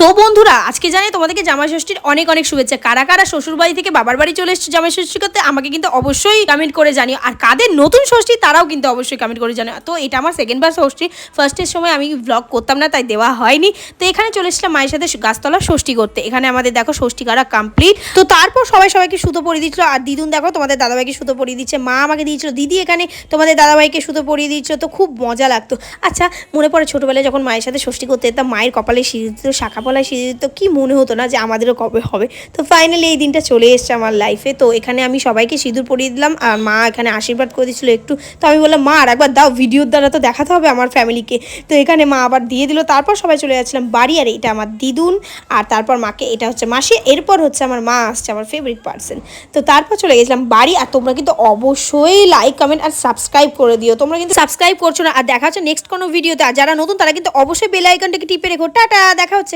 তো বন্ধুরা আজকে জানি তোমাদেরকে জামাই ষষ্ঠীর অনেক অনেক শুভেচ্ছা। কারা কারা শ্বশুর বাড়ি থেকে বাবার বাড়ি চলে এসেছে জামাই ষষ্ঠী করতে আমাকে কিন্তু অবশ্যই কমেন্ট করে জানিও। আর কাদের নতুন ষষ্ঠী তারাও কিন্তু অবশ্যই কমেন্ট করে জানিও। তো এটা আমার সেকেন্ড বার ষষ্ঠী, ফার্স্টের সময় আমি ব্লগ করতাম না তাই দেওয়া হয়নি। তো এখানে চলে এসেছিলাম মায়ের সাথে গাছতলা ষষ্ঠী করতে। এখানে আমাদের দেখো ষষ্ঠী করা কমপ্লিট। তো তারপর সবাইকে সুতো পরিয়ে দিচ্ছিল। আর দিদুন দেখো তোমাদের দাদাভাইকে সুতো পরিয়ে দিচ্ছে, মা আমাকে দিয়েছিল, দিদি এখানে তোমাদের দাদাভাইকে সুতো পরিয়ে দিচ্ছিল। তো খুব মজা লাগতো। আচ্ছা মনে পড়ে ছোটোবেলায় যখন মায়ের সাথে ষষ্ঠী করতে যেতাম, মায়ের কপালে সিঁড়ি দিত, শাখা পলায় সিঁড়ি দিত, কি মনে হতো না যে আমাদেরও কবে হবে। তো ফাইনালি এই দিনটা চলে এসছে আমার লাইফে। তো এখানে আমি সবাইকে সিঁদুর পরিয়ে দিলাম আর মা এখানে আশীর্বাদ করে দিচ্ছিল একটু। তো আমি বললাম মা আর একবার দাও, ভিডিওর দ্বারা তো দেখাতে হবে আমার ফ্যামিলিকে। তো এখানে মা আবার দিয়ে দিল। তারপর সবাই চলে যাচ্ছিলাম বাড়ি। আর এটা আমার দিদুন, আর তারপর মাকে, এটা হচ্ছে মাসি, এরপর হচ্ছে আমার মা আসছে, আমার ফেভারিট পার্সন। তো তারপর চলে গেছিলাম বাড়ি। আর তোমরা কিন্তু অবশ্যই লাইক কমেন্ট আর সাবস্ক্রাইব করে দিও। তোমরা কিন্তু সাবস্ক্রাইব করছো না। আর দেখা হচ্ছে নেক্সট কোনো ভিডিওতে। আর যারা নতুন তারা কিন্তু অবশ্যই বেল আইকনটাকে টিপে রেখো। টাটা, দেখা হচ্ছে।